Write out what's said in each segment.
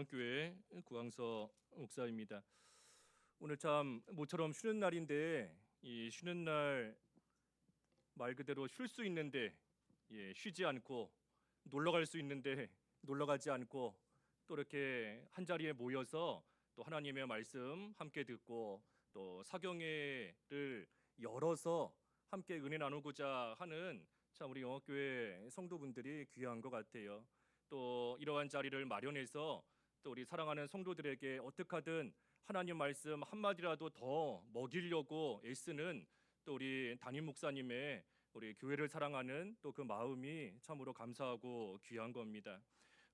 영화교회 구광서 목사입니다. 오늘 참 모처럼 쉬는 날인데 이 쉬는 날 말 그대로 쉴 수 있는데 쉬지 않고 놀러 갈 수 있는데 놀러 가지 않고 또 이렇게 한 자리에 모여서 또 하나님의 말씀 함께 듣고 또 사경회를 열어서 함께 은혜 나누고자 하는 참 우리 영화교회 성도분들이 귀한 것 같아요. 또 이러한 자리를 마련해서 또 우리 사랑하는 성도들에게 어떻게 하든 하나님 말씀 한마디라도 더 먹이려고 애쓰는 또 우리 담임 목사님의 우리 교회를 사랑하는 또 그 마음이 참으로 감사하고 귀한 겁니다.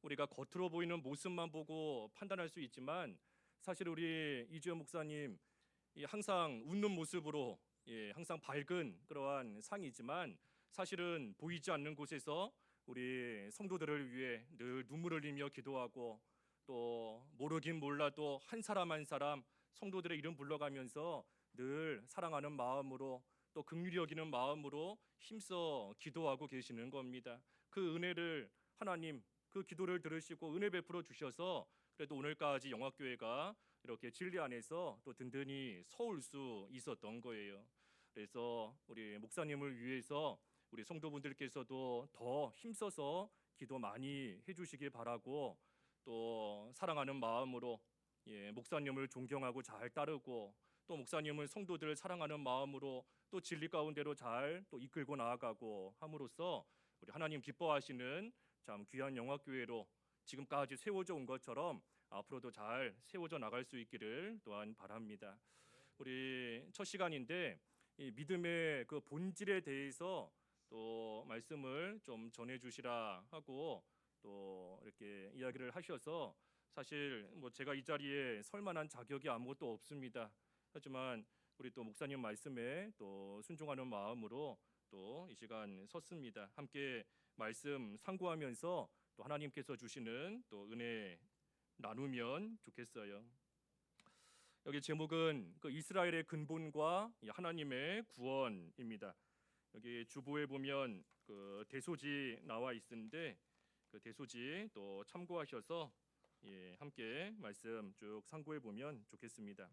우리가 겉으로 보이는 모습만 보고 판단할 수 있지만 사실 우리 이주연 목사님 항상 웃는 모습으로 항상 밝은 그러한 상이지만 사실은 보이지 않는 곳에서 우리 성도들을 위해 늘 눈물을 흘리며 기도하고 또 모르긴 몰라도 한 사람 한 사람 성도들의 이름 불러가면서 늘 사랑하는 마음으로 또 긍휼히 여기는 마음으로 힘써 기도하고 계시는 겁니다. 그 은혜를 하나님 그 기도를 들으시고 은혜 베풀어 주셔서 그래도 오늘까지 영화교회가 이렇게 진리 안에서 또 든든히 서올 수 있었던 거예요. 그래서 우리 목사님을 위해서 우리 성도분들께서도 더 힘써서 기도 많이 해주시길 바라고 또 사랑하는 마음으로 목사님을 존경하고 잘 따르고 또 목사님은 성도들을 사랑하는 마음으로 또 진리 가운데로 잘 또 이끌고 나아가고 함으로써 우리 하나님 기뻐하시는 참 귀한 영화교회로 지금까지 세워져 온 것처럼 앞으로도 잘 세워져 나갈 수 있기를 또한 바랍니다. 우리 첫 시간인데 이 믿음의 그 본질에 대해서 또 말씀을 좀 전해주시라 하고 또 이렇게 이야기를 하셔서 사실 뭐 제가 이 자리에 설 만한 자격이 아무것도 없습니다. 하지만 우리 또 목사님 말씀에 또 순종하는 마음으로 또 이 시간 섰습니다. 함께 말씀 상고하면서 또 하나님께서 주시는 또 은혜 나누면 좋겠어요. 여기 제목은 그 이스라엘의 근본과 하나님의 구원입니다. 여기 주보에 보면 그 대소지 나와 있는데 그 대소지 또 참고하셔서 함께 말씀 쭉 상고해 보면 좋겠습니다.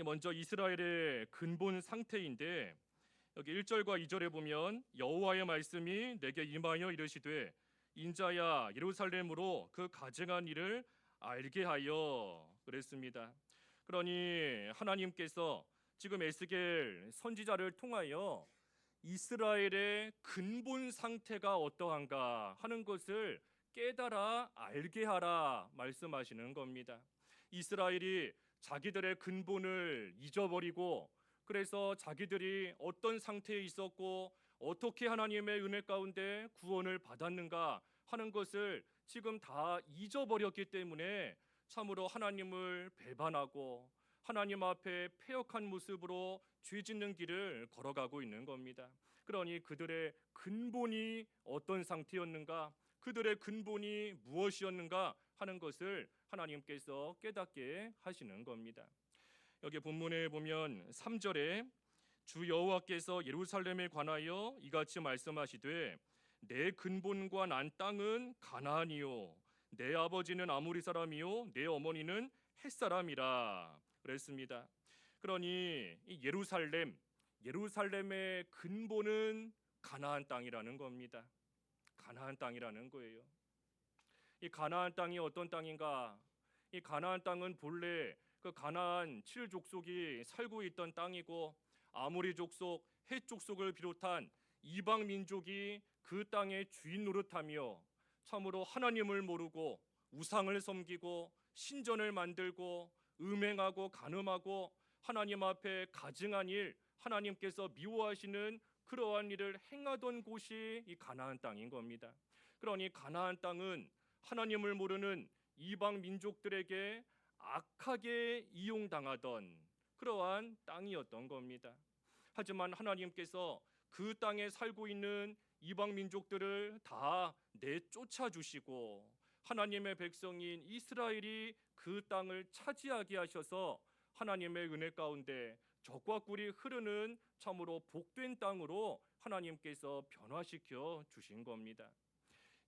먼저 이스라엘의 근본 상태인데 여기 1절과 2절에 보면 여호와의 말씀이 내게 임하여 이르시되 인자야 예루살렘으로 그 가증한 일을 알게 하여 그랬습니다. 그러니 하나님께서 지금 에스겔 선지자를 통하여 이스라엘의 근본 상태가 어떠한가 하는 것을 깨달아 알게 하라 말씀하시는 겁니다. 이스라엘이 자기들의 근본을 잊어버리고 그래서 자기들이 어떤 상태에 있었고 어떻게 하나님의 은혜 가운데 구원을 받았는가 하는 것을 지금 다 잊어버렸기 때문에 참으로 하나님을 배반하고 하나님 앞에 패역한 모습으로 죄 짓는 길을 걸어가고 있는 겁니다. 그러니 그들의 근본이 어떤 상태였는가, 그들의 근본이 무엇이었는가 하는 것을 하나님께서 깨닫게 하시는 겁니다. 여기 본문에 보면 3절에 주 여호와께서 예루살렘에 관하여 이같이 말씀하시되 내 근본과 난 땅은 가나안이요 내 아버지는 아모리 사람이요 내 어머니는 헷 사람이라 그랬습니다. 그러니 이 예루살렘의 근본은 가나안 땅이라는 겁니다. 가나안 땅이라는 거예요. 이 가나안 땅이 어떤 땅인가? 이 가나안 땅은 본래 그 가나안 7족속이 살고 있던 땅이고 아모리 족속, 헷 족속을 비롯한 이방 민족이 그 땅의 주인 노릇하며 참으로 하나님을 모르고 우상을 섬기고 신전을 만들고 음행하고 간음하고 하나님 앞에 가증한 일, 하나님께서 미워하시는 그러한 일을 행하던 곳이 이 가나안 땅인 겁니다. 그러니 가나안 땅은 하나님을 모르는 이방 민족들에게 악하게 이용당하던 그러한 땅이었던 겁니다. 하지만 하나님께서 그 땅에 살고 있는 이방 민족들을 다 내쫓아 주시고 하나님의 백성인 이스라엘이 그 땅을 차지하게 하셔서 하나님의 은혜 가운데 젖과 꿀이 흐르는 참으로 복된 땅으로 하나님께서 변화시켜 주신 겁니다.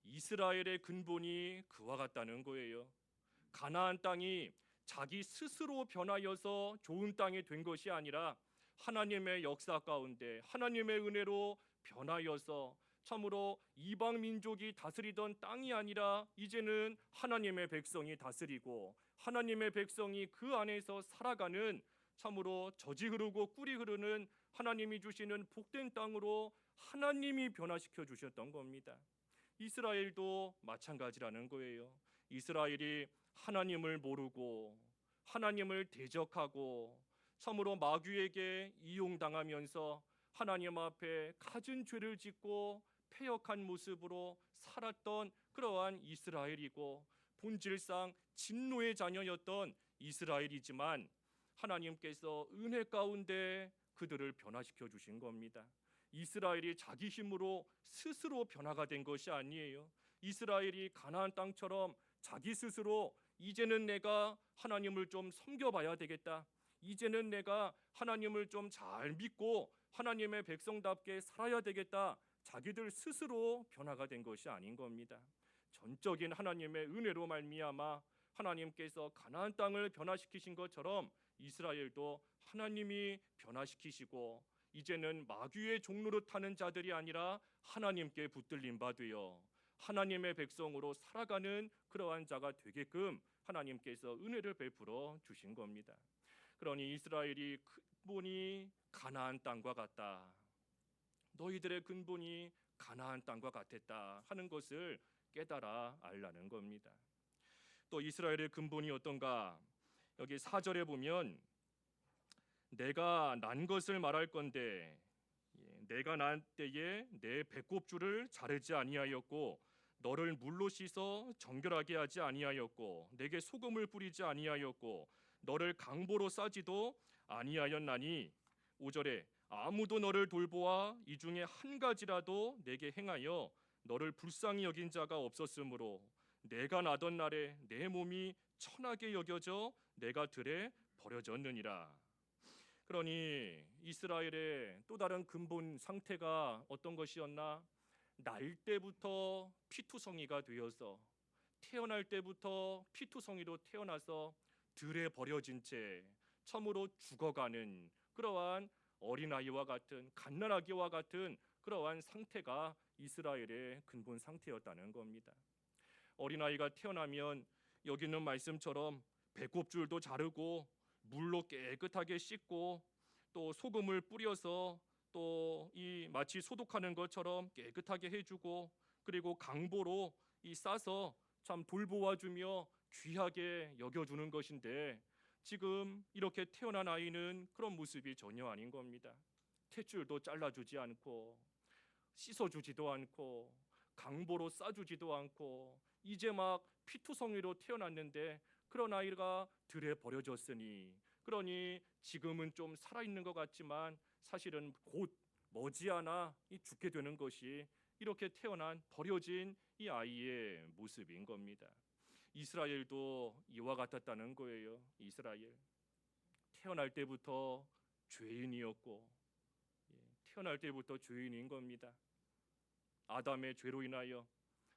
이스라엘의 근본이 그와 같다는 거예요. 가나안 땅이 자기 스스로 변하여서 좋은 땅이 된 것이 아니라 하나님의 역사 가운데 하나님의 은혜로 변하여서 참으로 이방 민족이 다스리던 땅이 아니라 이제는 하나님의 백성이 다스리고 하나님의 백성이 그 안에서 살아가는 참으로 젖이 흐르고 꿀이 흐르는 하나님이 주시는 복된 땅으로 하나님이 변화시켜 주셨던 겁니다. 이스라엘도 마찬가지라는 거예요. 이스라엘이 하나님을 모르고 하나님을 대적하고 참으로 마귀에게 이용당하면서 하나님 앞에 갖은 죄를 짓고 패역한 모습으로 살았던 그러한 이스라엘이고 본질상 진노의 자녀였던 이스라엘이지만 하나님께서 은혜 가운데 그들을 변화시켜 주신 겁니다. 이스라엘이 자기 힘으로 스스로 변화가 된 것이 아니에요. 이스라엘이 가나안 땅처럼 자기 스스로 이제는 내가 하나님을 좀 섬겨봐야 되겠다, 이제는 내가 하나님을 좀 잘 믿고 하나님의 백성답게 살아야 되겠다, 자기들 스스로 변화가 된 것이 아닌 겁니다. 전적인 하나님의 은혜로 말미암아 하나님께서 가나안 땅을 변화시키신 것처럼 이스라엘도 하나님이 변화시키시고 이제는 마귀의 종로로 타는 자들이 아니라 하나님께 붙들림 받으여 하나님의 백성으로 살아가는 그러한 자가 되게끔 하나님께서 은혜를 베풀어 주신 겁니다. 그러니 이스라엘이 근본이 가나안 땅과 같다, 너희들의 근본이 가나안 땅과 같았다 하는 것을 깨달아 알라는 겁니다. 또 이스라엘의 근본이 어떤가? 여기 4절에 보면 내가 난 것을 말할 건데 내가 난 때에 내 배꼽줄을 자르지 아니하였고 너를 물로 씻어 정결하게 하지 아니하였고 내게 소금을 뿌리지 아니하였고 너를 강보로 싸지도 아니하였나니 5절에 아무도 너를 돌보아 이 중에 한 가지라도 내게 행하여 너를 불쌍히 여긴 자가 없었으므로 내가 나던 날에 내 몸이 천하게 여겨져 내가 들에 버려졌느니라. 그러니 이스라엘의 또 다른 근본 상태가 어떤 것이었나? 날 때부터 피투성이가 되어서 태어날 때부터 피투성이로 태어나서 들에 버려진 채 처음으로 죽어가는 그러한 어린아이와 같은 갓난아기와 같은 그러한 상태가 이스라엘의 근본 상태였다는 겁니다. 어린아이가 태어나면 여기 있는 말씀처럼 배꼽줄도 자르고 물로 깨끗하게 씻고 또 소금을 뿌려서 또 이 마치 소독하는 것처럼 깨끗하게 해주고 그리고 강보로 이 싸서 참 돌보아주며 귀하게 여겨주는 것인데 지금 이렇게 태어난 아이는 그런 모습이 전혀 아닌 겁니다. 탯줄도 잘라주지 않고 씻어주지도 않고 강보로 싸주지도 않고 이제 막 피투성이로 태어났는데 그런 아이가 들에 버려졌으니 그러니 지금은 좀 살아있는 것 같지만 사실은 곧 머지않아 죽게 되는 것이 이렇게 태어난 버려진 이 아이의 모습인 겁니다. 이스라엘도 이와 같았다는 거예요. 이스라엘 태어날 때부터 죄인이었고 태어날 때부터 죄인인 겁니다. 아담의 죄로 인하여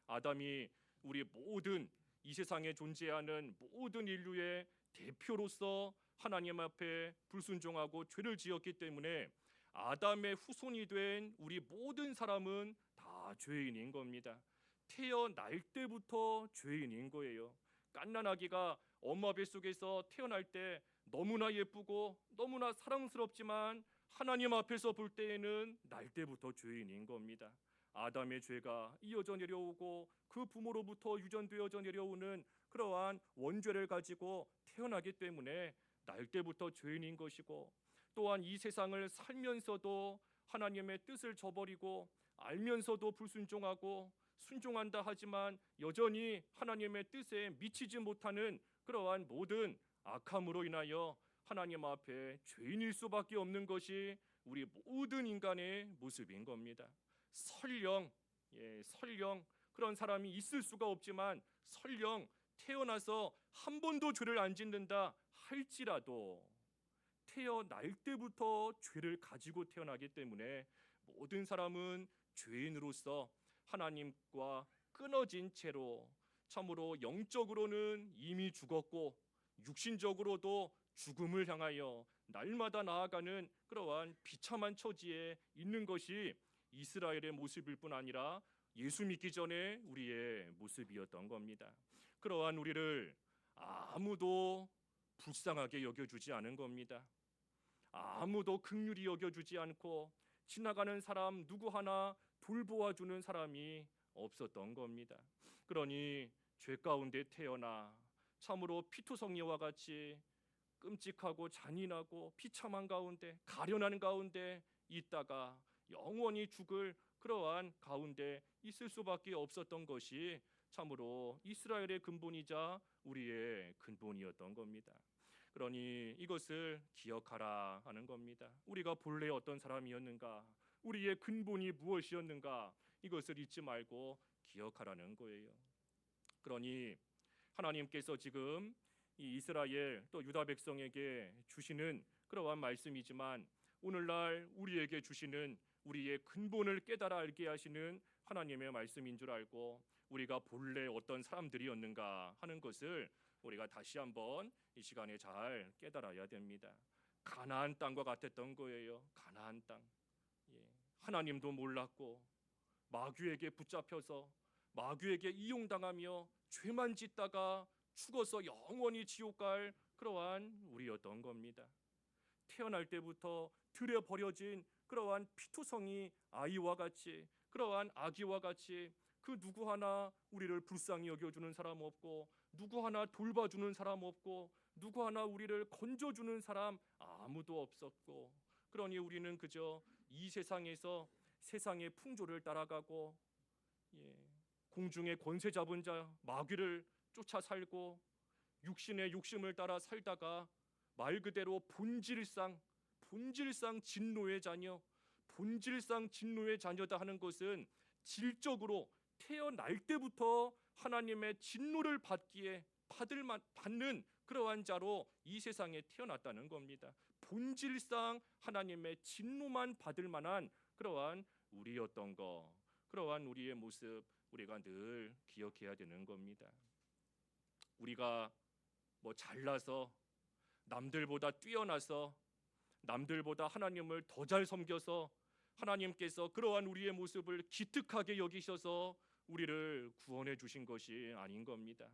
아담이 우리 모든 이 세상에 존재하는 모든 인류의 대표로서 하나님 앞에 불순종하고 죄를 지었기 때문에 아담의 후손이 된 우리 모든 사람은 다 죄인인 겁니다. 태어날 때부터 죄인인 거예요. 갓난아기가 엄마 뱃속에서 태어날 때 너무나 예쁘고 너무나 사랑스럽지만 하나님 앞에서 볼 때에는 날 때부터 죄인인 겁니다. 아담의 죄가 이어져 내려오고 그 부모로부터 유전되어져 내려오는 그러한 원죄를 가지고 태어나기 때문에 날 때부터 죄인인 것이고 또한 이 세상을 살면서도 하나님의 뜻을 저버리고 알면서도 불순종하고 순종한다 하지만 여전히 하나님의 뜻에 미치지 못하는 그러한 모든 악함으로 인하여 하나님 앞에 죄인일 수밖에 없는 것이 우리 모든 인간의 모습인 겁니다. 설령 그런 사람이 있을 수가 없지만 설령 태어나서 한 번도 죄를 안 짓는다 할지라도 태어날 때부터 죄를 가지고 태어나기 때문에 모든 사람은 죄인으로서 하나님과 끊어진 채로 참으로 영적으로는 이미 죽었고 육신적으로도 죽음을 향하여 날마다 나아가는 그러한 비참한 처지에 있는 것이 이스라엘의 모습일 뿐 아니라 예수 믿기 전에 우리의 모습이었던 겁니다. 그러한 우리를 아무도 불쌍하게 여겨주지 않은 겁니다. 아무도 긍휼히 여겨주지 않고 지나가는 사람 누구 하나 돌보아주는 사람이 없었던 겁니다. 그러니 죄 가운데 태어나 참으로 피투성이와 같이 끔찍하고 잔인하고 비참한 가운데 가련한 가운데 있다가 영원히 죽을 그러한 가운데 있을 수밖에 없었던 것이 참으로 이스라엘의 근본이자 우리의 근본이었던 겁니다. 그러니 이것을 기억하라 하는 겁니다. 우리가 본래 어떤 사람이었는가, 우리의 근본이 무엇이었는가, 이것을 잊지 말고 기억하라는 거예요. 그러니 하나님께서 지금 이 이스라엘 또 유다 백성에게 주시는 그러한 말씀이지만 오늘날 우리에게 주시는 우리의 근본을 깨달아 알게 하시는 하나님의 말씀인 줄 알고 우리가 본래 어떤 사람들이었는가 하는 것을 우리가 다시 한번 이 시간에 잘 깨달아야 됩니다. 가나안 땅과 같았던 거예요. 가나안 땅. 하나님도 몰랐고 마귀에게 붙잡혀서 마귀에게 이용당하며 죄만 짓다가 죽어서 영원히 지옥 갈 그러한 우리였던 겁니다. 태어날 때부터 들여 버려진 그러한 피투성이 아이와 같이 그러한 아기와 같이 그 누구 하나 우리를 불쌍히 여겨주는 사람 없고 누구 하나 돌봐주는 사람 없고 누구 하나 우리를 건져주는 사람 아무도 없었고 그러니 우리는 그저 이 세상에서 세상의 풍조를 따라가고 공중의 권세 잡은 자 마귀를 쫓아 살고 육신의 욕심을 따라 살다가 말 그대로 본질상 진노의 자녀, 본질상 진노의 자녀다 하는 것은 질적으로 태어날 때부터 하나님의 진노를 받는 그러한 자로 이 세상에 태어났다는 겁니다. 본질상 하나님의 진노만 받을 만한 그러한 우리였던 거, 그러한 우리의 모습 우리가 늘 기억해야 되는 겁니다. 우리가 잘나서 남들보다 뛰어나서 남들보다 하나님을 더 잘 섬겨서 하나님께서 그러한 우리의 모습을 기특하게 여기셔서 우리를 구원해 주신 것이 아닌 겁니다.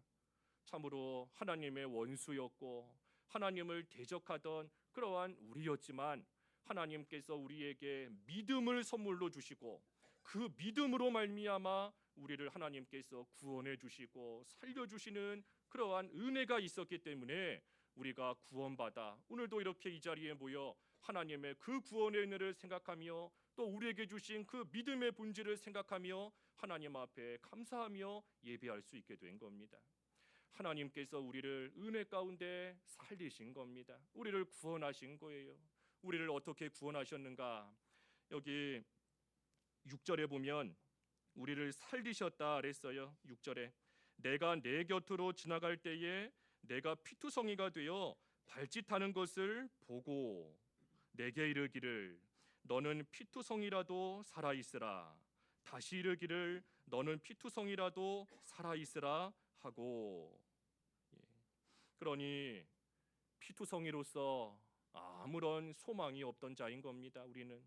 참으로 하나님의 원수였고 하나님을 대적하던 그러한 우리였지만 하나님께서 우리에게 믿음을 선물로 주시고 그 믿음으로 말미암아 우리를 하나님께서 구원해 주시고 살려 주시는 그러한 은혜가 있었기 때문에 우리가 구원받아 오늘도 이렇게 이 자리에 모여 하나님의 그 구원의 은혜를 생각하며 또 우리에게 주신 그 믿음의 본질을 생각하며 하나님 앞에 감사하며 예배할 수 있게 된 겁니다. 하나님께서 우리를 은혜 가운데 살리신 겁니다. 우리를 구원하신 거예요. 우리를 어떻게 구원하셨는가? 여기 6절에 보면 우리를 살리셨다 그랬어요. 6절에 내가 내 곁으로 지나갈 때에 내가 피투성이가 되어 발짓하는 것을 보고 내게 이르기를 너는 피투성이라도 살아있으라. 다시 이르기를 너는 피투성이라도 살아있으라 하고. 그러니 피투성이로서 아무런 소망이 없던 자인 겁니다. 우리는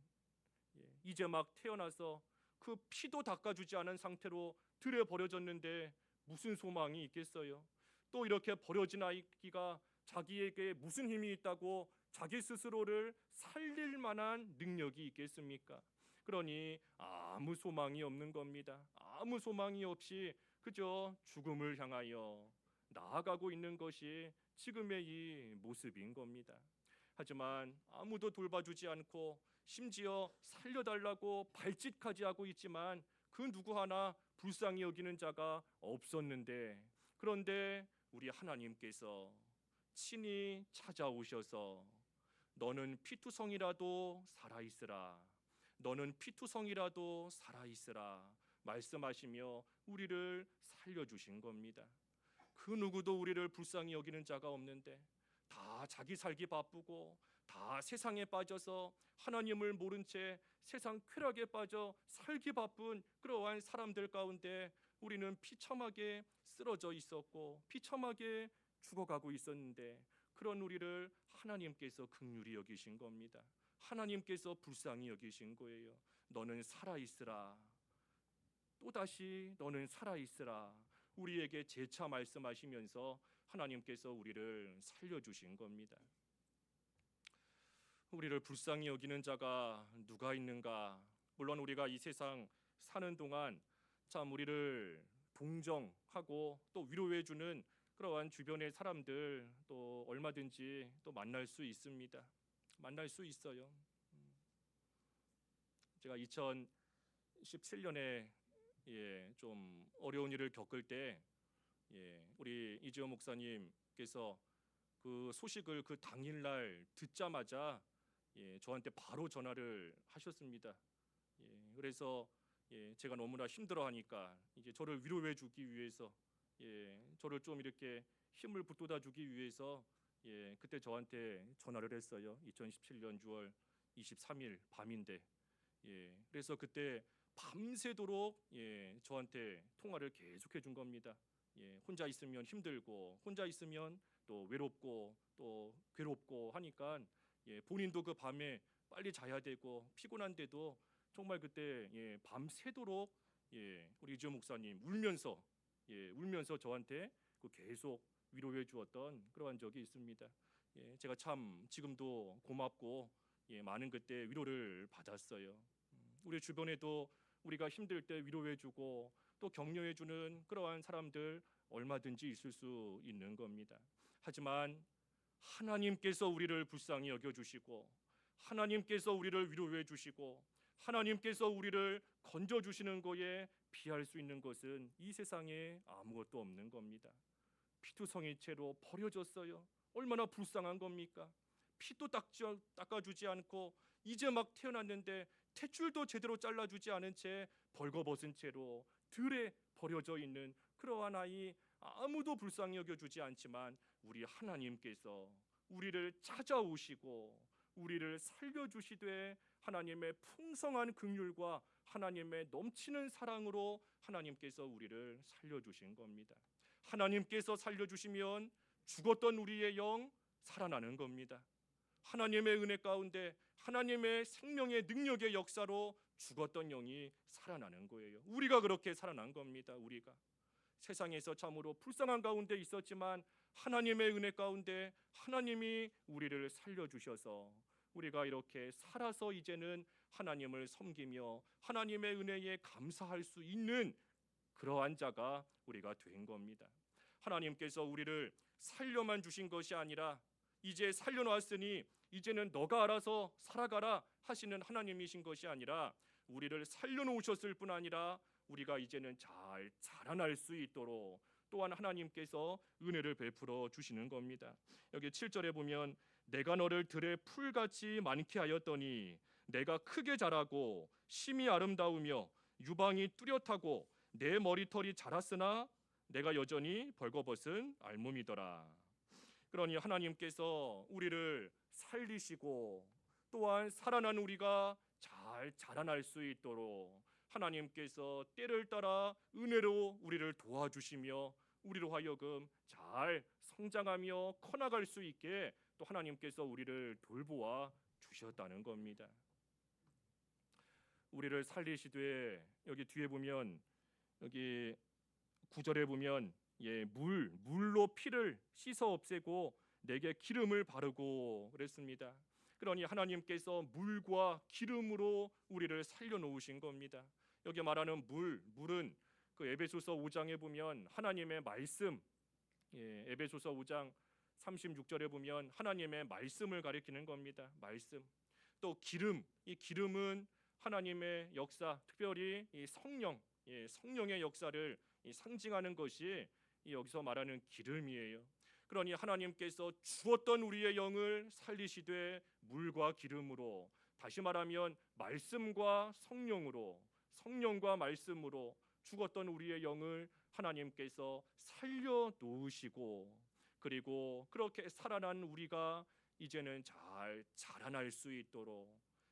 이제 막 태어나서 그 피도 닦아주지 않은 상태로 들여 버려졌는데 무슨 소망이 있겠어요? 또 이렇게 버려진 아이가 자기에게 무슨 힘이 있다고 자기 스스로를 살릴 만한 능력이 있겠습니까? 그러니 아무 소망이 없는 겁니다. 아무 소망이 없이 그저 죽음을 향하여 나아가고 있는 것이 지금의 이 모습인 겁니다. 하지만 아무도 돌봐주지 않고 심지어 살려달라고 발짓까지 하고 있지만 그 누구 하나 불쌍히 여기는 자가 없었는데 그런데 우리 하나님께서 친히 찾아오셔서 너는 피투성이라도 살아있으라. 너는 피투성이라도 살아있으라 말씀하시며 우리를 살려주신 겁니다. 그 누구도 우리를 불쌍히 여기는 자가 없는데 다 자기 살기 바쁘고 다 세상에 빠져서 하나님을 모른 채 세상 쾌락에 빠져 살기 바쁜 그러한 사람들 가운데 우리는 비참하게 쓰러져 있었고 비참하게 죽어가고 있었는데 그런 우리를 하나님께서 긍휼히 여기신 겁니다. 하나님께서 불쌍히 여기신 거예요. 너는 살아있으라. 또다시 너는 살아있으라. 우리에게 재차 말씀하시면서 하나님께서 우리를 살려주신 겁니다. 우리를 불쌍히 여기는 자가 누가 있는가? 물론 우리가 이 세상 사는 동안 참 우리를 동정하고 또 위로해주는 그러한 주변의 사람들 또 얼마든지 또 만날 수 있습니다. 만날 수 있어요. 제가 2017년에 좀 어려운 일을 겪을 때 우리 이재호 목사님께서 그 소식을 그 당일날 듣자마자 저한테 바로 전화를 하셨습니다. 그래서 제가 너무나 힘들어하니까 이제 저를 위로해주기 위해서 저를 좀 이렇게 힘을 북돋아주기 위해서 그때 저한테 전화를 했어요. 2017년 6월 23일 밤인데 그래서 그때 밤새도록 저한테 통화를 계속해 준 겁니다. 혼자 있으면 힘들고 혼자 있으면 또 외롭고 또 괴롭고 하니까 본인도 그 밤에 빨리 자야 되고 피곤한데도 정말 그때 밤새도록 우리 이재호 목사님 울면서 저한테 그 계속 위로해 주었던 그러한 적이 있습니다. 제가 참 지금도 고맙고 많은 그때 위로를 받았어요. 우리 주변에도 우리가 힘들 때 위로해 주고 또 격려해 주는 그러한 사람들 얼마든지 있을 수 있는 겁니다. 하지만 하나님께서 우리를 불쌍히 여겨 주시고 하나님께서 우리를 위로해 주시고 하나님께서 우리를 건져 주시는 거에 비할 수 있는 것은 이 세상에 아무것도 없는 겁니다. 피투성이 채로 버려졌어요. 얼마나 불쌍한 겁니까? 피도 닦아주지 않고 이제 막 태어났는데 탯줄도 제대로 잘라주지 않은 채 벌거벗은 채로 들에 버려져 있는 그러한 아이, 아무도 불쌍히 여겨주지 않지만 우리 하나님께서 우리를 찾아오시고 우리를 살려주시되 하나님의 풍성한 긍휼과 하나님의 넘치는 사랑으로 하나님께서 우리를 살려주신 겁니다. 하나님께서 살려주시면 죽었던 우리의 영 살아나는 겁니다. 하나님의 은혜 가운데 하나님의 생명의 능력의 역사로 죽었던 영이 살아나는 거예요. 우리가 그렇게 살아난 겁니다. 우리가 세상에서 참으로 불쌍한 가운데 있었지만 하나님의 은혜 가운데 하나님이 우리를 살려주셔서 우리가 이렇게 살아서 이제는 하나님을 섬기며 하나님의 은혜에 감사할 수 있는 그러한 자가 우리가 된 겁니다. 하나님께서 우리를 살려만 주신 것이 아니라 이제 살려놨으니 이제는 너가 알아서 살아가라 하시는 하나님이신 것이 아니라 우리를 살려놓으셨을 뿐 아니라 우리가 이제는 잘 자라날 수 있도록 또한 하나님께서 은혜를 베풀어 주시는 겁니다. 여기 7절에 보면 내가 너를 들에 풀같이 많게 하였더니 내가 크게 자라고 심히 아름다우며 유방이 뚜렷하고 내 머리털이 자랐으나 내가 여전히 벌거벗은 알몸이더라. 그러니 하나님께서 우리를 살리시고 또한 살아난 우리가 잘 자라날 수 있도록 하나님께서 때를 따라 은혜로 우리를 도와주시며 우리로 하여금 잘 성장하며 커나갈 수 있게 또 하나님께서 우리를 돌보아 주셨다는 겁니다. 우리를 살리시되 여기 뒤에 보면 여기 9절에 보면 물로 피를 씻어 없애고 내게 기름을 바르고 그랬습니다. 그러니 하나님께서 물과 기름으로 우리를 살려놓으신 겁니다. 여기 말하는 물은 그 에베소서 5장에 보면 하나님의 말씀, 에베소서 5장 36절에 보면 하나님의 말씀을 가리키는 겁니다. 말씀. 또 기름, 이 기름은 하나님의 역사, 특별히 이 성령의 역사를 상징하는 것이 여기서 말하는 기름이에요. 그러니 하나님께서 주었던 우리의 영을 살리시되 물과 기름으로, 다시 말하면 말씀과 성령으로, 성령과 말씀으로 죽었던 우리의 영을 하나님께서 살려 놓으시고, 그리고 그렇게 살아난 우리가 이제는 잘 자라날 수 있도록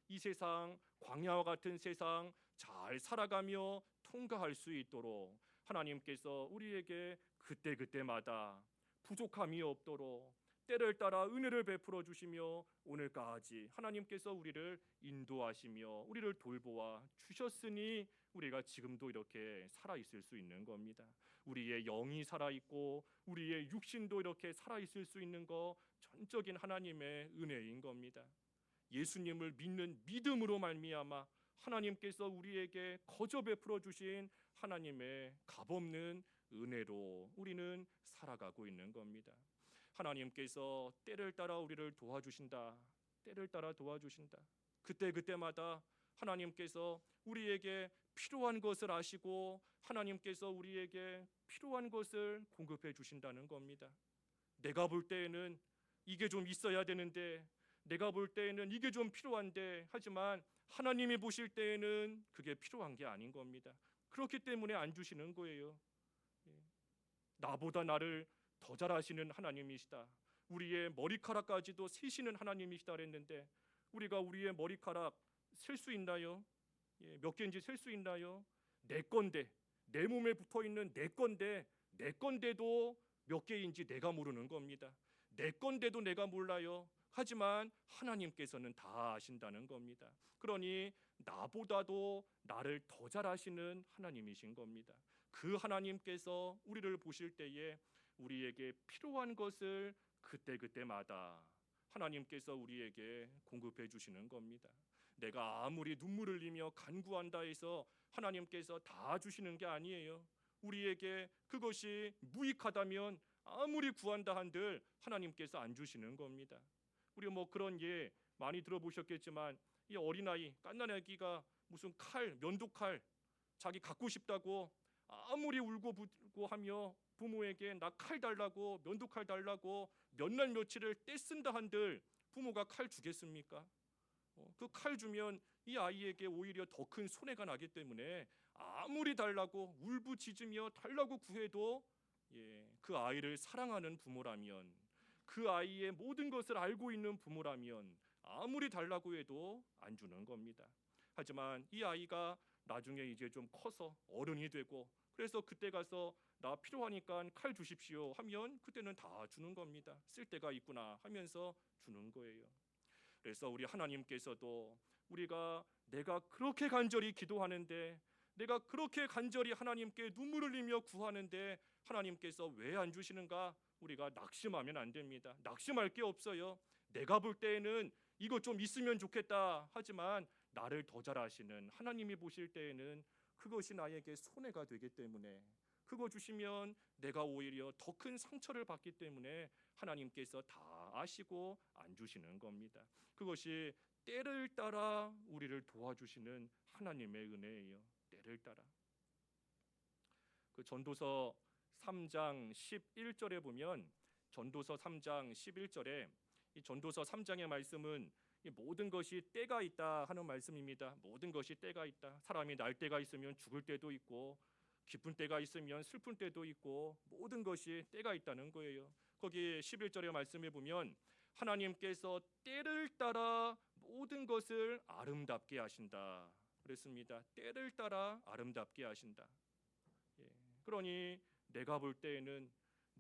이 세상, 광야와 같은 세상 잘 살아가며 통과할 수 있도록 하나님께서 우리에게 그때마다 부족함이 없도록 때를 따라 은혜를 베풀어 주시며 오늘까지 하나님께서 우리를 인도하시며 우리를 돌보아 주셨으니 우리가 지금도 이렇게 살아 있을 수 있는 겁니다. 우리의 영이 살아 있고 우리의 육신도 이렇게 살아 있을 수 있는 거 전적인 하나님의 은혜인 겁니다. 예수님을 믿는 믿음으로 말미암아 하나님께서 우리에게 거저 베풀어 주신 하나님의 값없는 은혜로 우리는 살아가고 있는 겁니다. 하나님께서 때를 따라 우리를 도와주신다. 때를 따라 도와주신다. 그때마다 하나님께서 우리에게 필요한 것을 아시고 하나님께서 우리에게 필요한 것을 공급해 주신다는 겁니다. 내가 볼 때에는 이게 좀 있어야 되는데, 내가 볼 때에는 이게 좀 필요한데, 하지만 하나님이 보실 때에는 그게 필요한 게 아닌 겁니다. 그렇기 때문에 안 주시는 거예요. 나보다 나를 더 잘 아시는 하나님이시다. 우리의 머리카락까지도 세시는 하나님이시다 그랬는데 우리가 우리의 머리카락 셀 수 있나요? 몇 개인지 셀 수 있나요? 내 건데, 내 몸에 붙어있는 내 건데도 몇 개인지 내가 모르는 겁니다. 내 건데도 내가 몰라요. 하지만 하나님께서는 다 아신다는 겁니다. 그러니 나보다도 나를 더 잘 아시는 하나님이신 겁니다. 그 하나님께서 우리를 보실 때에 우리에게 필요한 것을 그때마다 하나님께서 우리에게 공급해 주시는 겁니다. 내가 아무리 눈물을 흘리며 간구한다 해서 하나님께서 다 주시는 게 아니에요. 우리에게 그것이 무익하다면 아무리 구한다 한들 하나님께서 안 주시는 겁니다. 우리 뭐 그런 예 많이 들어보셨겠지만 이 어린아이 갓난아기가 무슨 칼, 면도칼 자기 갖고 싶다고 아무리 울고 불고 하며 부모에게 나 칼 달라고, 면도칼 달라고 몇 날 며칠을 떼쓴다 한들 부모가 칼 주겠습니까? 그 칼 주면 이 아이에게 오히려 더 큰 손해가 나기 때문에 아무리 달라고 울부짖으며 달라고 구해도 그 아이를 사랑하는 부모라면, 그 아이의 모든 것을 알고 있는 부모라면 아무리 달라고 해도 안 주는 겁니다. 하지만 이 아이가 나중에 이제 좀 커서 어른이 되고 그래서 그때 가서 나 필요하니까 칼 주십시오 하면 그때는 다 주는 겁니다. 쓸 데가 있구나 하면서 주는 거예요. 그래서 우리 하나님께서도 우리가 내가 그렇게 간절히 기도하는데, 내가 그렇게 간절히 하나님께 눈물을 흘리며 구하는데 하나님께서 왜 안 주시는가? 우리가 낙심하면 안 됩니다. 낙심할 게 없어요. 내가 볼 때에는 이거 좀 있으면 좋겠다 하지만 나를 더 잘 아시는 하나님이 보실 때에는 그것이 나에게 손해가 되기 때문에, 그거 주시면 내가 오히려 더 큰 상처를 받기 때문에 하나님께서 다 아시고 안 주시는 겁니다. 그것이 때를 따라 우리를 도와주시는 하나님의 은혜예요. 때를 따라. 그 전도서 3장 11절에 보면, 전도서 3장 11절에 이 전도서 3장의 말씀은 이 모든 것이 때가 있다 하는 말씀입니다. 모든 것이 때가 있다. 사람이 날 때가 있으면 죽을 때도 있고 기쁜 때가 있으면 슬픈 때도 있고 모든 것이 때가 있다는 거예요. 거기 11절의 말씀에 보면 하나님께서 때를 따라 모든 것을 아름답게 하신다 그랬습니다. 때를 따라 아름답게 하신다. 그러니 내가 볼 때에는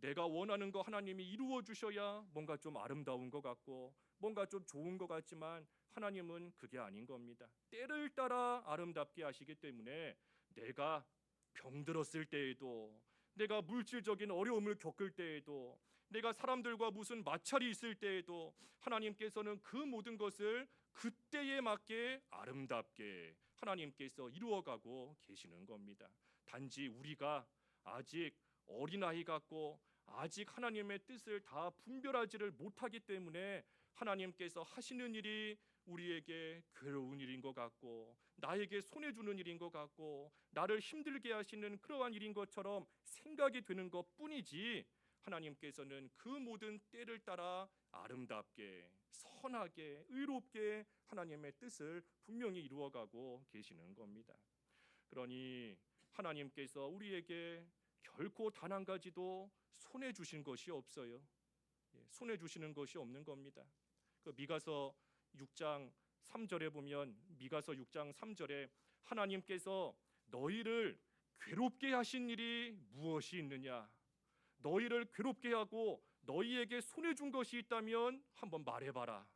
내가 원하는 거 하나님이 이루어 주셔야 뭔가 좀 아름다운 것 같고 뭔가 좀 좋은 것 같지만 하나님은 그게 아닌 겁니다. 때를 따라 아름답게 하시기 때문에 내가 병들었을 때에도, 내가 물질적인 어려움을 겪을 때에도, 내가 사람들과 무슨 마찰이 있을 때에도 하나님께서는 그 모든 것을 그때에 맞게 아름답게 하나님께서 이루어가고 계시는 겁니다. 단지 우리가 아직 어린아이 같고 아직 하나님의 뜻을 다 분별하지를 못하기 때문에 하나님께서 하시는 일이 우리에게 괴로운 일인 것 같고 나에게 손해 주는 일인 것 같고 나를 힘들게 하시는 그러한 일인 것처럼 생각이 되는 것뿐이지, 하나님께서는 그 모든 때를 따라 아름답게 선하게 의롭게 하나님의 뜻을 분명히 이루어가고 계시는 겁니다. 그러니 하나님께서 우리에게 결코 단 한 가지도 손해 주신 것이 없어요. 손해 주시는 것이 없는 겁니다. 그 미가서 6장 3절에 보면, 미가서 6장 3절에 하나님께서 너희를 괴롭게 하신 일이 무엇이 있느냐? 너희를 괴롭게 하고 너희에게 손해 준 것이 있다면 한번 말해봐라.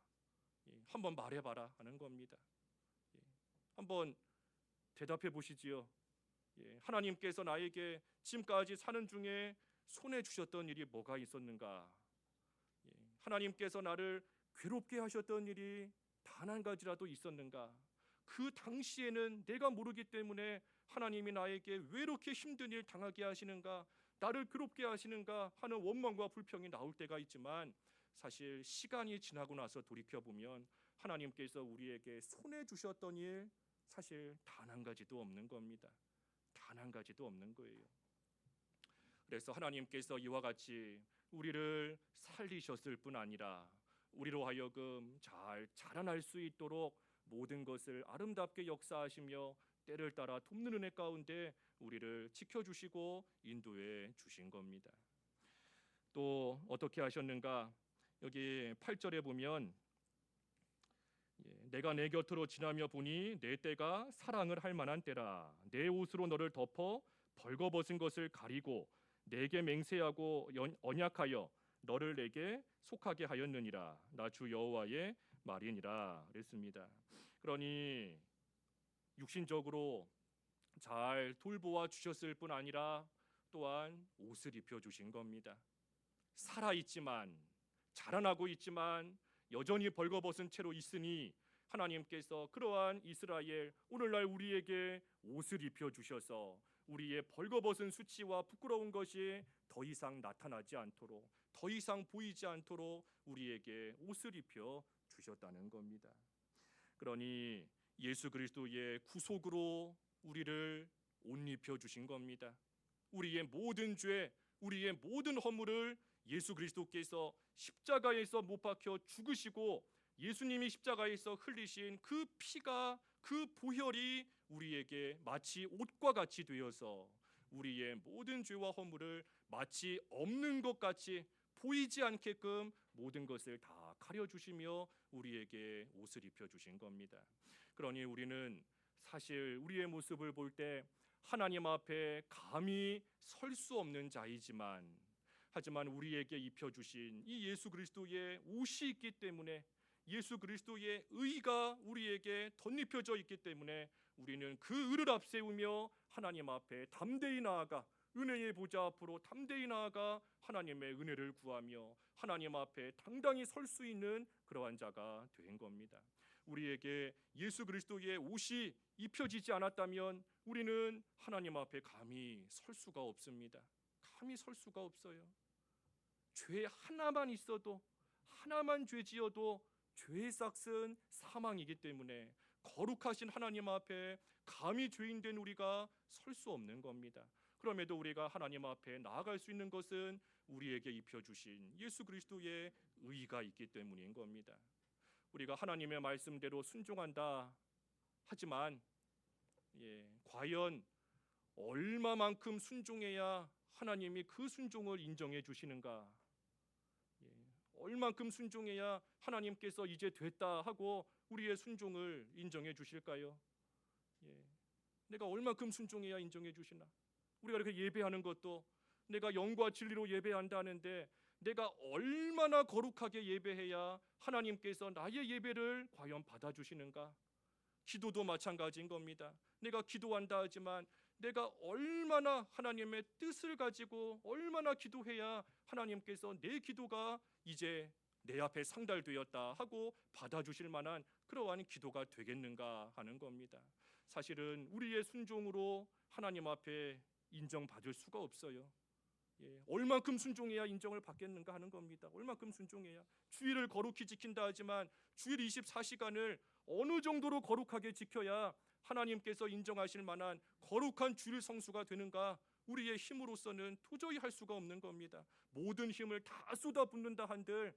한번 말해봐라 하는 겁니다. 한번 대답해 보시지요. 하나님께서 나에게 지금까지 사는 중에 손해 주셨던 일이 뭐가 있었는가? 하나님께서 나를 괴롭게 하셨던 일이 단 한 가지라도 있었는가? 그 당시에는 내가 모르기 때문에 하나님이 나에게 왜 이렇게 힘든 일 당하게 하시는가, 나를 괴롭게 하시는가 하는 원망과 불평이 나올 때가 있지만, 사실 시간이 지나고 나서 돌이켜보면 하나님께서 우리에게 손해 주셨던 일 사실 단 한 가지도 없는 겁니다. 단 한 가지도 없는 거예요. 그래서 하나님께서 이와 같이 우리를 살리셨을 뿐 아니라 우리로 하여금 잘 자라날 수 있도록 모든 것을 아름답게 역사하시며 때를 따라 돕는 은혜 가운데 우리를 지켜주시고 인도해 주신 겁니다. 또 어떻게 하셨는가? 여기 8절에 보면 내가 내 곁으로 지나며 보니 내 때가 사랑을 할 만한 때라. 내 옷으로 너를 덮어 벌거벗은 것을 가리고 내게 맹세하고 언약하여 너를 내게 속하게 하였느니라. 나 주 여호와의 말이니라 그랬습니다. 그러니 육신적으로 잘 돌보아 주셨을 뿐 아니라 또한 옷을 입혀 주신 겁니다. 살아 있지만, 자라나고 있지만 여전히 벌거벗은 채로 있으니 하나님께서 그러한 이스라엘, 오늘날 우리에게 옷을 입혀 주셔서 우리의 벌거벗은 수치와 부끄러운 것이 더 이상 나타나지 않도록, 더 이상 보이지 않도록 우리에게 옷을 입혀 주셨다는 겁니다. 그러니 예수 그리스도의 구속으로 우리를 옷 입혀 주신 겁니다. 우리의 모든 죄, 우리의 모든 허물을 예수 그리스도께서 십자가에서 못 박혀 죽으시고 예수님이 십자가에서 흘리신 그 피가, 그 보혈이 우리에게 마치 옷과 같이 되어서 우리의 모든 죄와 허물을 마치 없는 것 같이 보이지 않게끔 모든 것을 다 가려주시며 우리에게 옷을 입혀주신 겁니다. 그러니 우리는 사실 우리의 모습을 볼 때 하나님 앞에 감히 설 수 없는 자이지만, 하지만 우리에게 입혀주신 이 예수 그리스도의 옷이 있기 때문에, 예수 그리스도의 의가 우리에게 덧입혀져 있기 때문에 우리는 그 의를 앞세우며 하나님 앞에 담대히 나아가, 은혜의 보좌 앞으로 담대히 나아가 하나님의 은혜를 구하며 하나님 앞에 당당히 설 수 있는 그러한 자가 된 겁니다. 우리에게 예수 그리스도의 옷이 입혀지지 않았다면 우리는 하나님 앞에 감히 설 수가 없습니다. 감히 설 수가 없어요. 죄 하나만 있어도, 하나만 죄 지어도 죄의 삭은 사망이기 때문에 거룩하신 하나님 앞에 감히 죄인된 우리가 설 수 없는 겁니다. 그럼에도 우리가 하나님 앞에 나아갈 수 있는 것은 우리에게 입혀주신 예수 그리스도의 의가 있기 때문인 겁니다. 우리가 하나님의 말씀대로 순종한다 하지만 과연 얼마만큼 순종해야 하나님이 그 순종을 인정해 주시는가? 얼만큼 순종해야 하나님께서 이제 됐다 하고 우리의 순종을 인정해 주실까요? 내가 얼만큼 순종해야 인정해 주시나? 우리가 이렇게 예배하는 것도 내가 영과 진리로 예배한다는데 내가 얼마나 거룩하게 예배해야 하나님께서 나의 예배를 과연 받아주시는가? 기도도 마찬가지인 겁니다. 내가 기도한다 하지만 내가 얼마나 하나님의 뜻을 가지고 얼마나 기도해야 하나님께서 내 기도가 이제 내 앞에 상달되었다 하고 받아주실 만한 그러한 기도가 되겠는가 하는 겁니다. 사실은 우리의 순종으로 하나님 앞에 인정받을 수가 없어요. 얼만큼 순종해야 인정을 받겠는가 하는 겁니다. 얼만큼 순종해야. 주일을 거룩히 지킨다 하지만 주일 24시간을 어느 정도로 거룩하게 지켜야 하나님께서 인정하실 만한 거룩한 주일 성수가 되는가? 우리의 힘으로서는 도저히 할 수가 없는 겁니다. 모든 힘을 다 쏟아붓는다 한들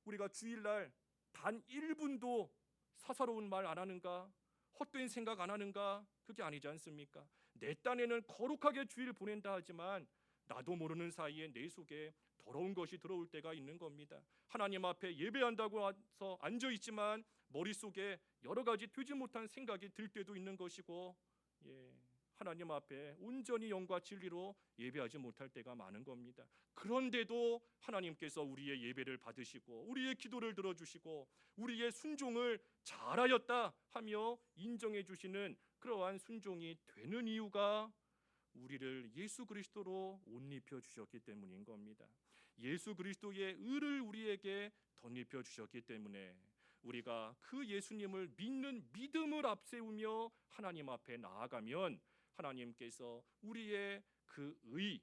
우리가 주일날 단 1분도 사사로운 말 안 하는가? 헛된 생각 안 하는가? 그게 아니지 않습니까? 내 딴에는 거룩하게 주일 보낸다 하지만 나도 모르는 사이에 내 속에 더러운 것이 들어올 때가 있는 겁니다. 하나님 앞에 예배한다고 해서 앉아있지만 머릿속에 여러 가지 되지 못한 생각이 들 때도 있는 것이고, 하나님 앞에 온전히 영과 진리로 예배하지 못할 때가 많은 겁니다. 그런데도 하나님께서 우리의 예배를 받으시고 우리의 기도를 들어주시고 우리의 순종을 잘하였다 하며 인정해 주시는 그러한 순종이 되는 이유가 우리를 예수 그리스도로 옷 입혀 주셨기 때문인 겁니다. 예수 그리스도의 의를 우리에게 덧입혀 주셨기 때문에 우리가 그 예수님을 믿는 믿음을 앞세우며 하나님 앞에 나아가면 하나님께서 우리의 그 의,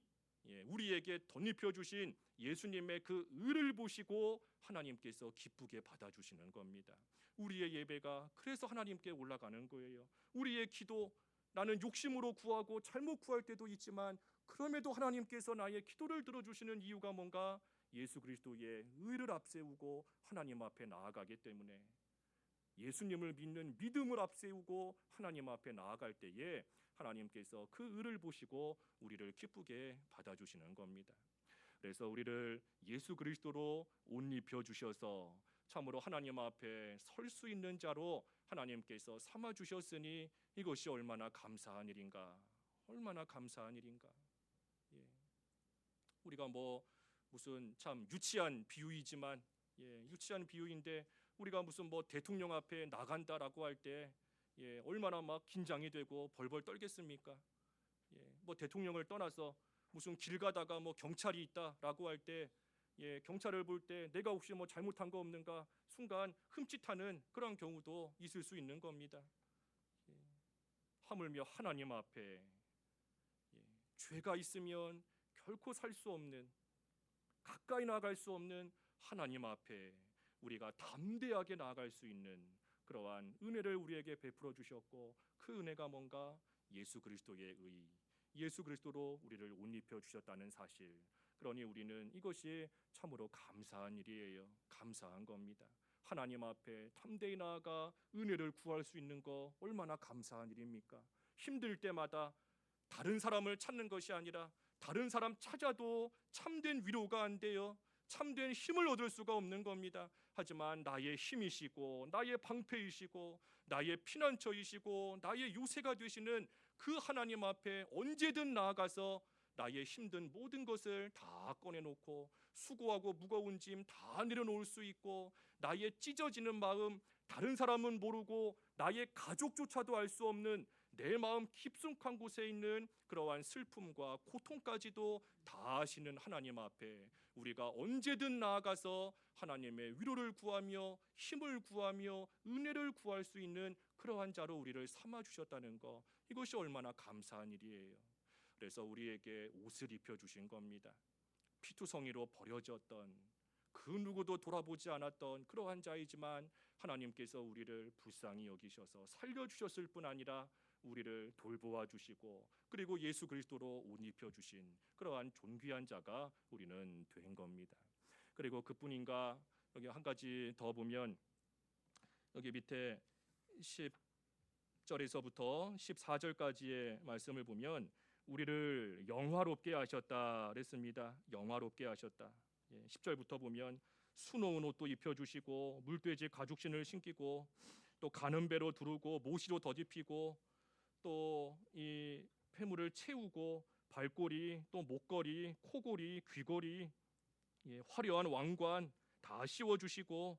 우리에게 덧입혀 주신 예수님의 그 의를 보시고 하나님께서 기쁘게 받아주시는 겁니다. 우리의 예배가 그래서 하나님께 올라가는 거예요. 우리의 기도, 나는 욕심으로 구하고 잘못 구할 때도 있지만 그럼에도 하나님께서 나의 기도를 들어주시는 이유가 뭔가? 예수 그리스도의 의를 앞세우고 하나님 앞에 나아가기 때문에, 예수님을 믿는 믿음을 앞세우고 하나님 앞에 나아갈 때에 하나님께서 그 의를 보시고 우리를 기쁘게 받아주시는 겁니다. 그래서 우리를 예수 그리스도로 옷 입혀 주셔서 참으로 하나님 앞에 설 수 있는 자로 하나님께서 삼아 주셨으니 이것이 얼마나 감사한 일인가, 얼마나 감사한 일인가. 우리가 무슨 참 유치한 비유이지만, 유치한 비유인데 우리가 무슨 대통령 앞에 나간다라고 할 때 얼마나 막 긴장이 되고 벌벌 떨겠습니까? 대통령을 떠나서 무슨 길 가다가 경찰이 있다라고 할 때, 경찰을 볼 때 내가 혹시 잘못한 거 없는가 순간 흠칫하는 그런 경우도 있을 수 있는 겁니다. 하물며 하나님 앞에 죄가 있으면 결코 살 수 없는, 가까이 나아갈 수 없는 하나님 앞에 우리가 담대하게 나아갈 수 있는 그러한 은혜를 우리에게 베풀어 주셨고, 그 은혜가 뭔가? 예수 그리스도의 의, 예수 그리스도로 우리를 옷 입혀 주셨다는 사실. 그러니 우리는 이것이 참으로 감사한 일이에요. 감사한 겁니다. 하나님 앞에 담대히 나아가 은혜를 구할 수 있는 거 얼마나 감사한 일입니까? 힘들 때마다 다른 사람을 찾는 것이 아니라 다른 사람 찾아도 참된 위로가 안 돼요. 참된 힘을 얻을 수가 없는 겁니다. 하지만 나의 힘이시고 나의 방패이시고 나의 피난처이시고 나의 요새가 되시는 그 하나님 앞에 언제든 나아가서 나의 힘든 모든 것을 다 꺼내놓고 수고하고 무거운 짐 다 내려놓을 수 있고, 나의 찢어지는 마음, 다른 사람은 모르고 나의 가족조차도 알 수 없는 내 마음 깊숙한 곳에 있는 그러한 슬픔과 고통까지도 다 아시는 하나님 앞에 우리가 언제든 나아가서 하나님의 위로를 구하며 힘을 구하며 은혜를 구할 수 있는 그러한 자로 우리를 삼아 주셨다는 것, 이것이 얼마나 감사한 일이에요. 그래서 우리에게 옷을 입혀 주신 겁니다. 피투성이로 버려졌던, 그 누구도 돌아보지 않았던 그러한 자이지만 하나님께서 우리를 불쌍히 여기셔서 살려주셨을 뿐 아니라 우리를 돌보아 주시고, 그리고 예수 그리스도로 옷 입혀 주신 그러한 존귀한 자가 우리는 된 겁니다. 그리고 그뿐인가, 여기 한 가지 더 보면 여기 밑에 10절에서부터 14절까지의 말씀을 보면 우리를 영화롭게 하셨다 그랬습니다. 영화롭게 하셨다. 10절부터 보면 수놓은 옷도 입혀주시고 물돼지 가죽신을 신기고 또 가는 배로 두르고 모시로 덧입히고 또 이 폐물을 채우고 발꼬리 또 목걸이 코걸이 귀걸이 화려한 왕관 다 씌워주시고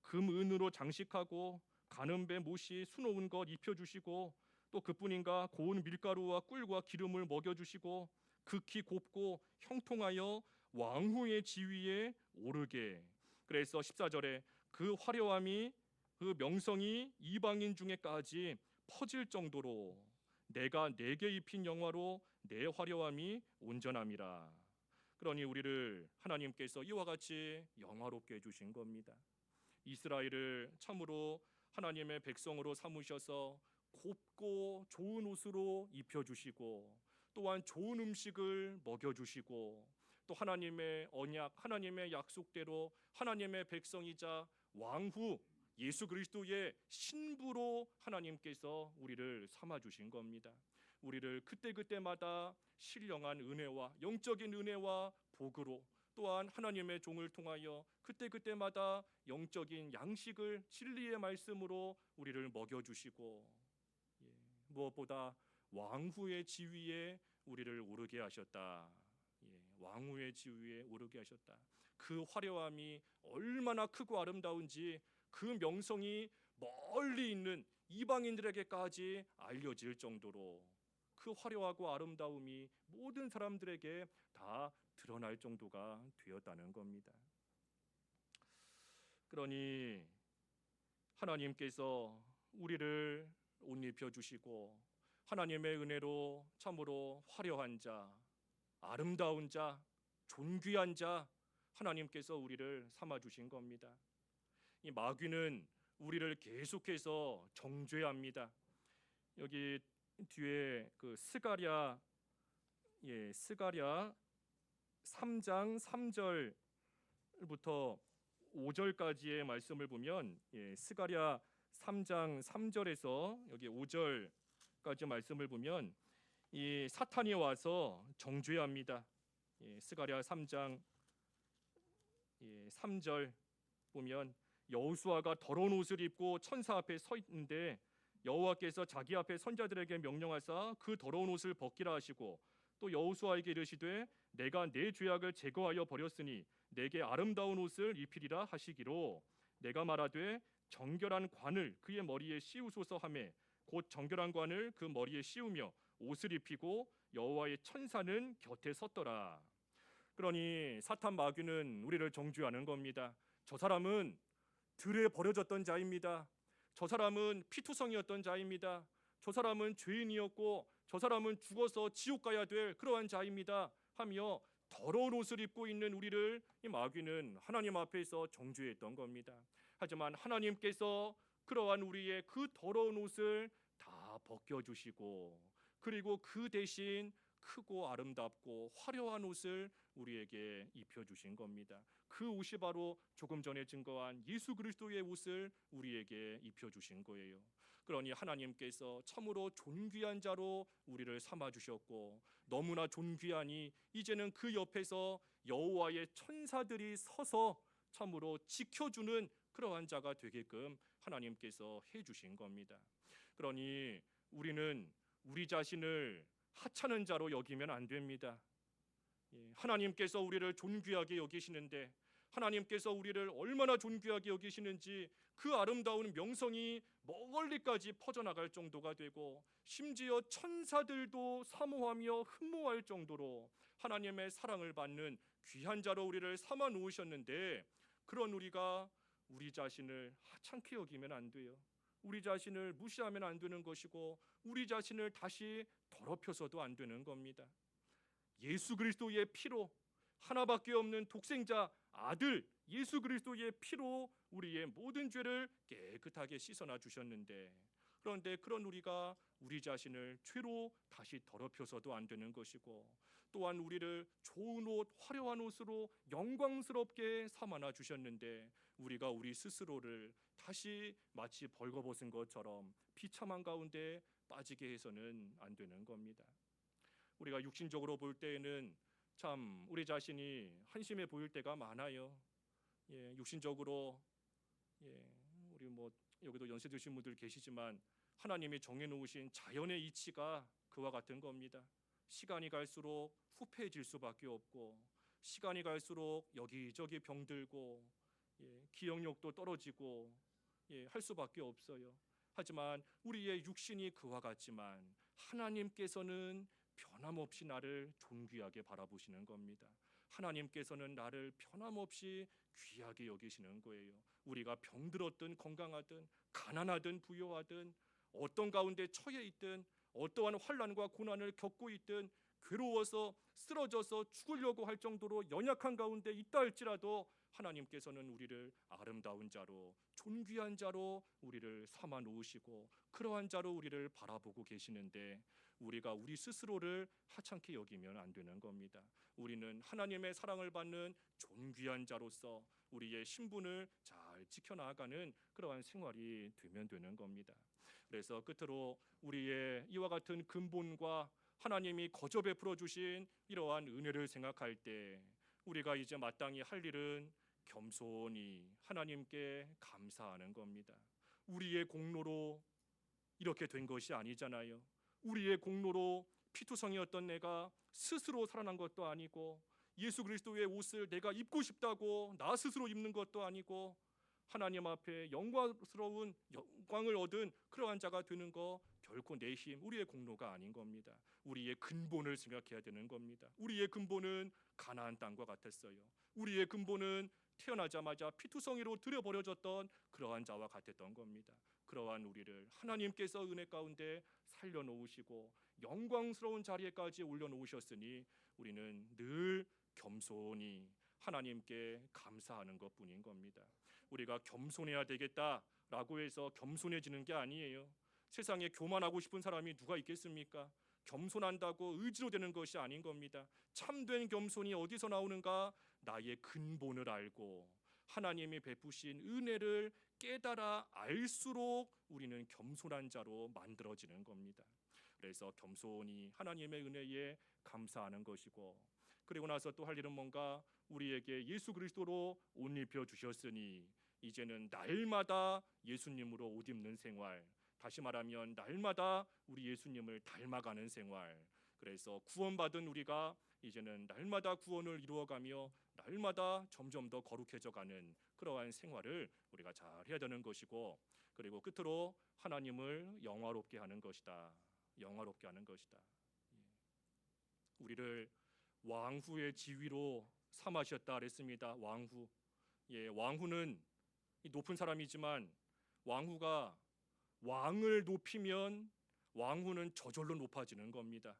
금은으로 장식하고 가는 배 모시 수놓은 것 입혀주시고 또 그뿐인가 고운 밀가루와 꿀과 기름을 먹여주시고 극히 곱고 형통하여 왕후의 지위에 오르게. 그래서 14절에 그 화려함이 그 명성이 이방인 중에까지 퍼질 정도로 내가 내게 입힌 영화로 내 화려함이 온전함이라. 그러니 우리를 하나님께서 이와 같이 영화롭게 해주신 겁니다. 이스라엘을 참으로 하나님의 백성으로 삼으셔서 곱고 좋은 옷으로 입혀주시고 또한 좋은 음식을 먹여주시고 또 하나님의 언약, 하나님의 약속대로 하나님의 백성이자 왕후 예수 그리스도의 신부로 하나님께서 우리를 삼아주신 겁니다. 우리를 그때그때마다 신령한 은혜와 영적인 은혜와 복으로 또한 하나님의 종을 통하여 그때그때마다 영적인 양식을 진리의 말씀으로 우리를 먹여주시고 무엇보다 왕후의 지위에 우리를 오르게 하셨다. 왕후의 지위에 오르게 하셨다. 그 화려함이 얼마나 크고 아름다운지 그 명성이 멀리 있는 이방인들에게까지 알려질 정도로 그 화려하고 아름다움이 모든 사람들에게 다 드러날 정도가 되었다는 겁니다. 그러니 하나님께서 우리를 옷 입혀 주시고 하나님의 은혜로 참으로 화려한 자, 아름다운 자, 존귀한 자 하나님께서 우리를 삼아 주신 겁니다. 이 마귀는 우리를 계속해서 정죄합니다. 여기 뒤에 그 스가랴 3장 3절부터 5절까지의 말씀을 보면 스가랴 3장 3절에서 여기 5절까지 말씀을 보면 이 사탄이 와서 정죄합니다. 스가랴 3장 3절 보면 여호수아가 더러운 옷을 입고 천사 앞에 서 있는데 여호와께서 자기 앞에 선자들에게 명령하사 그 더러운 옷을 벗기라 하시고 또 여호수아에게 이르시되 내가 내 죄악을 제거하여 버렸으니 내게 아름다운 옷을 입히리라 하시기로 내가 말하되 정결한 관을 그의 머리에 씌우소서 하매 곧 정결한 관을 그 머리에 씌우며 옷을 입히고 여호와의 천사는 곁에 섰더라. 그러니 사탄 마귀는 우리를 정죄하는 겁니다. 저 사람은 들에 버려졌던 자입니다. 저 사람은 피투성이었던 자입니다. 저 사람은 죄인이었고 저 사람은 죽어서 지옥 가야 될 그러한 자입니다 하며 더러운 옷을 입고 있는 우리를 이 마귀는 하나님 앞에서 정죄했던 겁니다. 하지만 하나님께서 그러한 우리의 그 더러운 옷을 다 벗겨주시고 그리고 그 대신 크고 아름답고 화려한 옷을 우리에게 입혀주신 겁니다. 그 옷이 바로 조금 전에 증거한 예수 그리스도의 옷을 우리에게 입혀주신 거예요. 그러니 하나님께서 참으로 존귀한 자로 우리를 삼아주셨고 너무나 존귀하니 이제는 그 옆에서 여호와의 천사들이 서서 참으로 지켜주는 그러한 자가 되게끔 하나님께서 해주신 겁니다. 그러니 우리는 우리 자신을 하찮은 자로 여기면 안 됩니다. 하나님께서 우리를 존귀하게 여기시는데 하나님께서 우리를 얼마나 존귀하게 여기시는지 그 아름다운 명성이 멀리까지 퍼져나갈 정도가 되고 심지어 천사들도 사모하며 흠모할 정도로 하나님의 사랑을 받는 귀한 자로 우리를 삼아 놓으셨는데 그런 우리가 우리 자신을 하찮게 여기면 안 돼요. 우리 자신을 무시하면 안 되는 것이고 우리 자신을 다시 더럽혀서도 안 되는 겁니다. 예수 그리스도의 피로 하나밖에 없는 독생자 아들 예수 그리스도의 피로 우리의 모든 죄를 깨끗하게 씻어놔 주셨는데 그런데 그런 우리가 우리 자신을 죄로 다시 더럽혀서도 안 되는 것이고 또한 우리를 좋은 옷 화려한 옷으로 영광스럽게 삼아놔 주셨는데 우리가 우리 스스로를 다시 마치 벌거벗은 것처럼 비참한 가운데 빠지게 해서는 안 되는 겁니다. 우리가 육신적으로 볼 때에는 참 우리 자신이 한심해 보일 때가 많아요. 육신적으로 우리 뭐 여기도 연세 드신 분들 계시지만 하나님이 정해놓으신 자연의 이치가 그와 같은 겁니다. 시간이 갈수록 후패해질 수밖에 없고 시간이 갈수록 여기저기 병들고 기억력도 떨어지고 할 수밖에 없어요. 하지만 우리의 육신이 그와 같지만 하나님께서는 변함없이 나를 존귀하게 바라보시는 겁니다. 하나님께서는 나를 변함없이 귀하게 여기시는 거예요. 우리가 병들었든 건강하든 가난하든 부유하든 어떤 가운데 처해 있든 어떠한 환난과 고난을 겪고 있든 괴로워서 쓰러져서 죽으려고 할 정도로 연약한 가운데 있다 할지라도 하나님께서는 우리를 아름다운 자로 존귀한 자로 우리를 삼아 놓으시고 그러한 자로 우리를 바라보고 계시는데 우리가 우리 스스로를 하찮게 여기면 안 되는 겁니다. 우리는 하나님의 사랑을 받는 존귀한 자로서 우리의 신분을 잘 지켜나가는 그러한 생활이 되면 되는 겁니다. 그래서 끝으로 우리의 이와 같은 근본과 하나님이 거저 베풀어 주신 이러한 은혜를 생각할 때 우리가 이제 마땅히 할 일은 겸손히 하나님께 감사하는 겁니다. 우리의 공로로 이렇게 된 것이 아니잖아요. 우리의 공로로 피투성이었던 내가 스스로 살아난 것도 아니고 예수 그리스도의 옷을 내가 입고 싶다고 나 스스로 입는 것도 아니고 하나님 앞에 영광스러운 영광을 얻은 그러한 자가 되는 거 결코 내 힘, 우리의 공로가 아닌 겁니다. 우리의 근본을 생각해야 되는 겁니다. 우리의 근본은 가나안 땅과 같았어요. 우리의 근본은 태어나자마자 피투성이로 들여버려졌던 그러한 자와 같았던 겁니다. 그러한 우리를 하나님께서 은혜 가운데 살려놓으시고 영광스러운 자리에까지 올려놓으셨으니 우리는 늘 겸손히 하나님께 감사하는 것뿐인 겁니다. 우리가 겸손해야 되겠다라고 해서 겸손해지는 게 아니에요. 세상에 교만하고 싶은 사람이 누가 있겠습니까? 겸손한다고 의지로 되는 것이 아닌 겁니다. 참된 겸손이 어디서 나오는가? 나의 근본을 알고 하나님이 베푸신 은혜를 깨달아 알수록 우리는 겸손한 자로 만들어지는 겁니다. 그래서 겸손히 하나님의 은혜에 감사하는 것이고, 그리고 나서 또 할 일은 뭔가? 우리에게 예수 그리스도로 옷 입혀 주셨으니 이제는 날마다 예수님으로 옷 입는 생활, 다시 말하면 날마다 우리 예수님을 닮아가는 생활. 그래서 구원받은 우리가 이제는 날마다 구원을 이루어가며 날마다 점점 더 거룩해져가는 그러한 생활을 우리가 잘 해야 되는 것이고, 그리고 끝으로 하나님을 영화롭게 하는 것이다. 영화롭게 하는 것이다. 우리를 왕후의 지위로 삼으셨다 그랬습니다. 왕후. 왕후는 높은 사람이지만 왕후가 왕을 높이면 왕후는 저절로 높아지는 겁니다.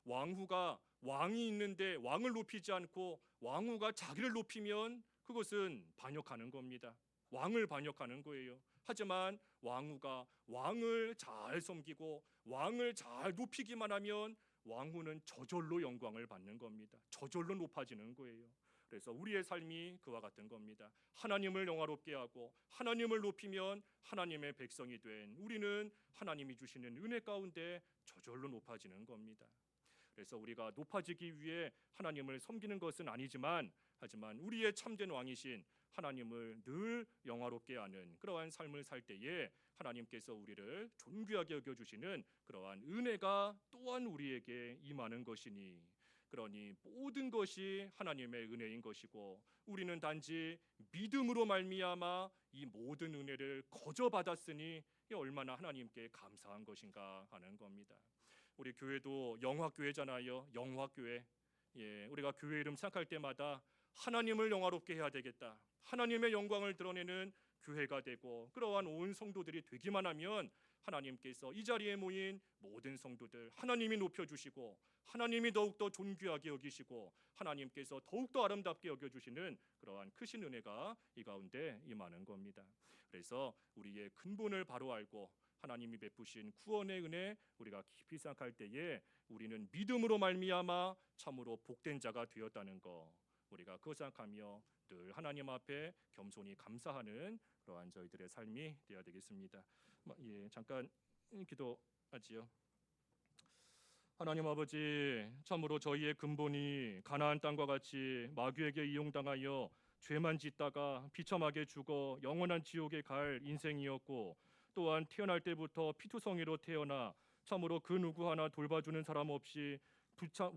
왕후가 왕이 있는데 왕을 높이지 않고 왕후가 자기를 높이면 그것은 반역하는 겁니다. 왕을 반역하는 거예요. 하지만 왕후가 왕을 잘 섬기고 왕을 잘 높이기만 하면 왕후는 저절로 영광을 받는 겁니다. 저절로 높아지는 거예요. 그래서 우리의 삶이 그와 같은 겁니다. 하나님을 영화롭게 하고 하나님을 높이면 하나님의 백성이 된 우리는 하나님이 주시는 은혜 가운데 저절로 높아지는 겁니다. 그래서 우리가 높아지기 위해 하나님을 섬기는 것은 아니지만, 하지만 우리의 참된 왕이신 하나님을 늘 영화롭게 하는 그러한 삶을 살 때에 하나님께서 우리를 존귀하게 여겨주시는 그러한 은혜가 또한 우리에게 임하는 것이니, 그러니 모든 것이 하나님의 은혜인 것이고 우리는 단지 믿음으로 말미암아 이 모든 은혜를 거저 받았으니 얼마나 하나님께 감사한 것인가 하는 겁니다. 우리 교회도 영화교회잖아요. 영화교회. 우리가 교회 이름 생각할 때마다 하나님을 영화롭게 해야 되겠다, 하나님의 영광을 드러내는 교회가 되고 그러한 온 성도들이 되기만 하면 하나님께서 이 자리에 모인 모든 성도들 하나님이 높여주시고 하나님이 더욱더 존귀하게 여기시고 하나님께서 더욱더 아름답게 여겨주시는 그러한 크신 은혜가 이 가운데 임하는 겁니다. 그래서 우리의 근본을 바로 알고 하나님이 베푸신 구원의 은혜 우리가 깊이 생각할 때에 우리는 믿음으로 말미암아 참으로 복된 자가 되었다는 거, 우리가 그거 생각하며 늘 하나님 앞에 겸손히 감사하는 그러한 저희들의 삶이 되어야 되겠습니다. 잠깐 기도하지요. 하나님 아버지, 참으로 저희의 근본이 가나안 땅과 같이 마귀에게 이용당하여 죄만 짓다가 비참하게 죽어 영원한 지옥에 갈 인생이었고, 또한 태어날 때부터 피투성이로 태어나 참으로 그 누구 하나 돌봐주는 사람 없이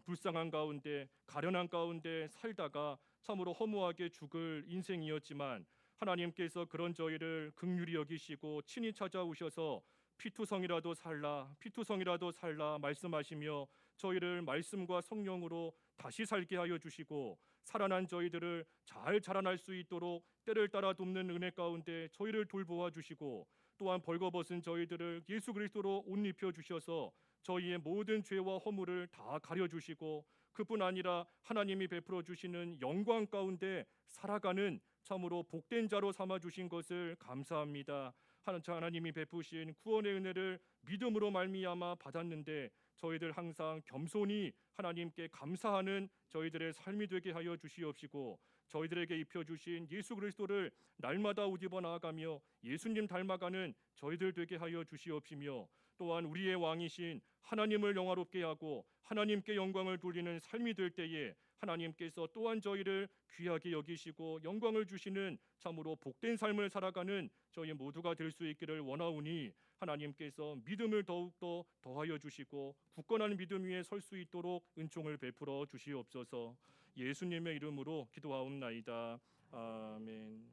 불쌍한 가운데 가련한 가운데 살다가 참으로 허무하게 죽을 인생이었지만, 하나님께서 그런 저희를 긍휼히 여기시고 친히 찾아오셔서 피투성이라도 살라 말씀하시며 저희를 말씀과 성령으로 다시 살게 하여 주시고 살아난 저희들을 잘 자라날 수 있도록 때를 따라 돕는 은혜 가운데 저희를 돌보아 주시고, 또한 벌거벗은 저희들을 예수 그리스도로 옷 입혀 주셔서 저희의 모든 죄와 허물을 다 가려 주시고, 그뿐 아니라 하나님이 베풀어 주시는 영광 가운데 살아가는 참으로 복된 자로 삼아 주신 것을 감사합니다. 하나님이 베푸신 구원의 은혜를 믿음으로 말미암아 받았는데 저희들 항상 겸손히 하나님께 감사하는 저희들의 삶이 되게 하여 주시옵시고, 저희들에게 입혀주신 예수 그리스도를 날마다 옷 입어 나아가며 예수님 닮아가는 저희들 되게 하여 주시옵시며, 또한 우리의 왕이신 하나님을 영화롭게 하고 하나님께 영광을 돌리는 삶이 될 때에 하나님께서 또한 저희를 귀하게 여기시고 영광을 주시는 참으로 복된 삶을 살아가는 저희 모두가 될 수 있기를 원하오니 하나님께서 믿음을 더욱더 더하여 주시고 굳건한 믿음 위에 설 수 있도록 은총을 베풀어 주시옵소서. 예수님의 이름으로 기도하옵나이다. 아멘.